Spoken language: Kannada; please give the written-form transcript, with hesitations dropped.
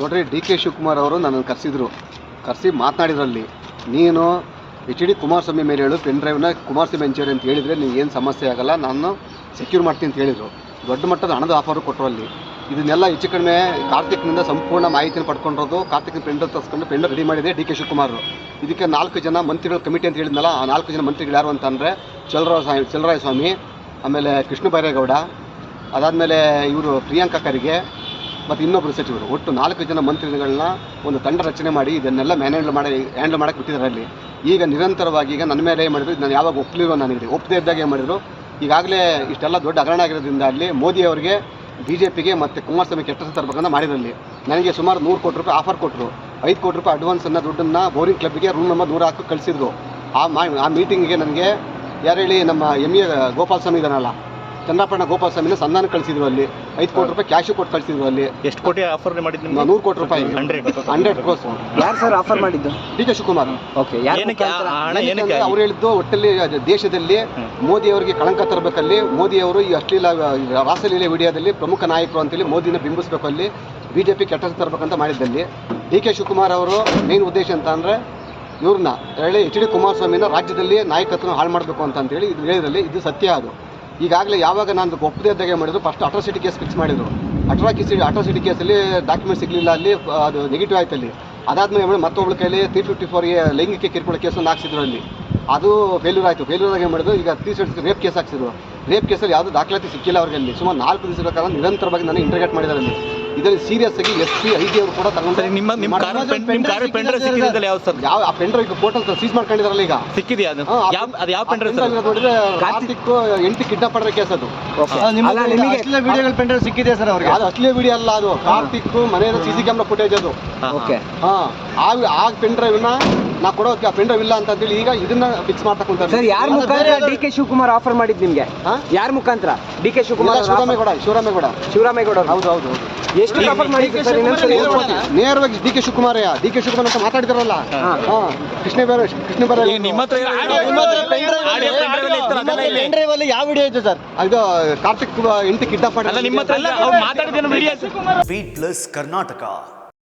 ನೋಡ್ರಿ, ಡಿ ಕೆ ಶಿವಕುಮಾರ್ ಅವರು ನನ್ನನ್ನು ಕರೆಸಿ ಮಾತನಾಡಿದ್ರಲ್ಲಿ, ನೀನು ಎಚ್ ಡಿ ಕುಮಾರಸ್ವಾಮಿ ಮೇಲೆ ಹೇಳು, ಪೆನ್ ಡ್ರೈವ್ನ ಕುಮಾರಸ್ವಾಮಿ ಹಂಚೇರಿ ಅಂತ ಹೇಳಿದರೆ ನೀವು ಏನು ಸಮಸ್ಯೆ ಆಗಲ್ಲ, ನಾನು ಸೆಕ್ಯೂರ್ ಮಾಡ್ತೀನಿ ಅಂತ ಹೇಳಿದರು. ದೊಡ್ಡ ಮಟ್ಟದ ಹಣದ ಆಫರು ಕೊಟ್ಟರು ಅಲ್ಲಿ. ಇದನ್ನೆಲ್ಲ ಹೆಚ್ಚು ಕಡಿಮೆ ಕಾರ್ತಿಕ್ನಿಂದ ಸಂಪೂರ್ಣ ಮಾಹಿತಿನ ಪಡ್ಕೊಂಡಿರೋದು. ಕಾರ್ತಿಕ್ನ ಪೆನ್ ಡ್ರೈವ್ ತರಿಸ್ಕೊಂಡು ಪೆನ್ ರೆಡಿ ಮಾಡಿದೆ ಡಿ ಕೆ ಶಿವಕುಮಾರ್. ಇದಕ್ಕೆ 4 ಜನ ಮಂತ್ರಿಗಳ ಕಮಿಟಿ ಅಂತ ಹೇಳಿದ್ನಲ್ಲ, ಆ 4 ಜನ ಮಂತ್ರಿಗಳು ಯಾರು ಅಂತಂದರೆ ಚಲರಾಯ ಸ್ವಾಮಿ, ಆಮೇಲೆ ಕೃಷ್ಣ ಬೈರೇಗೌಡ, ಅದಾದಮೇಲೆ ಇವರು ಪ್ರಿಯಾಂಕಾ ಖರ್ಗೆ ಮತ್ತು ಇನ್ನೊಬ್ಬರು ಸಚಿವರು, ಒಟ್ಟು 4 ಜನ ಮಂತ್ರಿಗಳನ್ನ ಒಂದು ತಂಡ ರಚನೆ ಮಾಡಿ ಇದನ್ನೆಲ್ಲ ಹ್ಯಾಂಡಲ್ ಮಾಡೋಕ್ಕೆ ಬಿಟ್ಟಿದ್ದಾರೆ ಅಲ್ಲಿ. ಈಗ ನಿರಂತರವಾಗಿ ಈಗ ನನ್ನ ಮೇಲೆ ಏನು ಮಾಡಿದ್ರು, ನಾನು ಯಾವಾಗ ಒಪ್ಪಲಿರೋ ನನಗೆ ಒಪ್ಪದೇ ಇದ್ದಾಗ ಏನು ಮಾಡಿದ್ರು, ಈಗಾಗಲೇ ಇಷ್ಟೆಲ್ಲ ದೊಡ್ಡ ಹಗರಣ ಆಗಿರೋದ್ರಿಂದ ಅಲ್ಲಿ ಮೋದಿ ಅವರಿಗೆ BJPಗೆ ಮತ್ತು ಕುಮಾರಸ್ವಾಮಿ ಕೆಟ್ಟ ತರಬೇಕಂತ ಮಾಡಿದ್ರಲ್ಲಿ ನನಗೆ ಸುಮಾರು 100 ಕೋಟಿ ರೂಪಾಯಿ ಆಫರ್ ಕೊಟ್ಟರು. 5 ಕೋಟಿ ರೂಪಾಯಿ ಅಡ್ವಾನ್ಸನ್ನು ದುಡ್ಡನ್ನು ಬೋರಿಂಗ್ ಕ್ಲಬ್ಗೆ ರೂಮ್ ನಂಬರ್ 100 ಹಾಕಿ ಕಳಿಸಿದ್ರು. ಆ ಮೀಟಿಂಗಿಗೆ ನನಗೆ ಯಾರು ಹೇಳಿ, ನಮ್ಮ MA ಗೋಪಾಲಸ್ವಾಮಿ ಇದ್ದಾನಲ್ಲ, ಚಂದ್ರಪಟ್ಟಣ ಗೋಪಾಲಸ್ವಾಮಿನ ಸಂಧಾನ ಕಳಿಸಿದ್ರು. ಅಲ್ಲಿ 5 ಕೋಟಿ ರೂಪಾಯಿ ಕ್ಯಾಶು ಕೊಟ್ಟು ಕಳಿಸಿದ್ರು. ಅಲ್ಲಿ ಎಷ್ಟು ಕೋಟಿ ಆಫರ್ ಮಾಡಿದ್ದು? 100 ಕೋಟಿ ರೂಪಾಯಿ, 100 ಕ್ರೋಸ್. ಯಾರು ಸರ್ ಆಫರ್ ಮಾಡಿದ್ದು? D K Shivakumar. ಓಕೆ, ಅವ್ರು ಹೇಳಿದ್ದು ಒಟ್ಟಲ್ಲಿ ದೇಶದಲ್ಲಿ ಮೋದಿ ಅವರಿಗೆ ಕಳಂಕ ತರಬೇಕಲ್ಲಿ, ಮೋದಿ ಅವರು ಈ ಅಶ್ಲೀಲ ರಾಸಲೀಲೆ ವಿಡಿಯೋದಲ್ಲಿ ಪ್ರಮುಖ ನಾಯಕರು ಅಂತೇಳಿ ಮೋದಿನ ಬಿಂಬಿಸಬೇಕು, ಅಲ್ಲಿ BJP ಕೆಟ್ಟ ತರಬೇಕಂತ ಮಾಡಿದ್ದಲ್ಲಿ ಡಿ ಕೆ ಶಿವಕುಮಾರ್ ಅವರು ಮೇನ್ ಉದ್ದೇಶ ಅಂತ ಅಂದರೆ ಇವ್ರನ್ನ ಹೇಳಿ ಎಚ್ ಡಿ ಕುಮಾರಸ್ವಾಮಿನ ರಾಜ್ಯದಲ್ಲಿ ನಾಯಕತ್ವ ಹಾಳು ಮಾಡಬೇಕು ಅಂತೇಳಿ ಇದು ಹೇಳಿದ್ರಲ್ಲಿ ಇದು ಸತ್ಯ. ಅದು ಈಗಾಗಲೇ ಯಾವಾಗ ನಾನು ಒಪ್ಪದೇ ಇದ್ದಾಗ ಮಾಡಿದ್ರು, ಫಸ್ಟ್ ಅಟ್ರಾಸಿಟಿ ಕೇಸ್ ಫಿಕ್ಸ್ ಮಾಡಿದರು. ಅಟ್ರಾಸಿಟಿ ಕೇಸಲ್ಲಿ ಡಾಕ್ಯುಮೆಂಟ್ ಸಿಗಲಿಲ್ಲ, ಅಲ್ಲಿ ಅದು ನೆಗೆಟಿವ್ ಆಯ್ತು. ಅಲ್ಲಿ ಅದಾದ್ಮೇಲೆ ಮತ್ತೊಬ್ಬಳ ಕೈಲಿ 354 ಲೈಂಗಿಕ ಕಿರುಕುಳ ಕೇಸನ್ನು ಹಾಕ್ಸಿದ್ರು. ಅಲ್ಲಿ ಅದು ಫೇಲ್ಯೂರ್ ಆಯಿತು. ಫೇಲ್ಯೂರಾಗಿ ಏನು ಮಾಡಿದ್ರು, ಈಗ 360 ರೇಪ್ ಕೇಸ್ ಹಾಕ್ಸಿದ್ರು. ರೇಪ್ ಕೇಸಲ್ಲಿ ಯಾವುದೂ ದಾಖಲಾತಿ ಸಿಕ್ಕಿಲ್ಲ ಅವ್ರಿಗೆ. ಅಲ್ಲಿ ಸುಮಾರು 4 ದಿವಸಗಳ ಕಾಲ ನಿರಂತರವಾಗಿ ನಾನು ಇಂಟರ್ಗೇಟ್ ಮಾಡಿದ್ದಾರೆ. ಅಲ್ಲಿ ಇದರಲ್ಲಿ ಸೀರಿಯಸ್ ಆಗಿ SP IG ಅವರು ಕೂಡ ತಗೊಂಡು ಯಾವ ಆ ಪೆನ್ ಡ್ರೈವ್ ಪೋರ್ಟಲ್ ಸೀಸ್ ಮಾಡ್ಕೊಂಡಿದಾರಲ್ಲ ಈಗ ಸಿಕ್ಕಿದೆಯಾ? ನೋಡಿದ್ರೆ ಕಾರ್ತಿಕ್ 8 ಕಿಡ್ನಾಪ್ ಮಾಡಿರೋ ಕೇಸ್ ಅದು. ವಿಡಿಯೋಗಳು ಪೆನ್ ಡ್ರೈವ್ ಸಿಕ್ಕಿದೆ ಸರ್ ಅವ್ರಿಗೆ? ಅದು ಅಶ್ಲೀಲ ವಿಡಿಯೋ ಅಲ್ಲ, ಅದು ಕಾರ್ತಿಕ್ ಮನೆಯ CC ಕ್ಯಾಮ್ರಾ ಫುಟೇಜ್ ಅದು. ಆ ಪೆನ್ ಡ್ರೈವ್ನ ನಾ ಕೊಡೋ ಪೆನ್ ಡ್ರೈವ್ ಇಲ್ಲ ಅಂತೇಳಿ ಈಗ ಇದನ್ನ ಫಿಕ್ಸ್ ಮಾಡ್ತಾ ಕುಂತಾರೆ. ಸರ್, ಯಾರ ಮುಖಾಂತರ ಡಿ ಕೆ ಶಿವಕುಮಾರ್ ಆಫರ್ ಮಾಡಿದ್ದು ನಿಮ್ಗೆ? ಯಾರ ಮುಖಾಂತರ? D K Shivakumar, Shivaramegowda. ಹೌದು. ಎಷ್ಟು ಆಫರ್ ಮಾಡಿದ್ರು ಸರ್? ನೇರವಾಗಿ ಡಿ ಕೆ ಶಿವಕುಮಾರ್ ಅಂತ ಮಾತಾಡಿದಾರಲ್ಲ, ಕೃಷ್ಣ ಬೈರೇಗೌಡ. ಯಾವ ವಿಡಿಯೋ ಇದೆ ಸರ್? ಇದು ಕಾರ್ತಿಕ್ 8 ಕಿಡ್ನಾಪ್ ಮಾಡಿ Feed Plus Karnataka.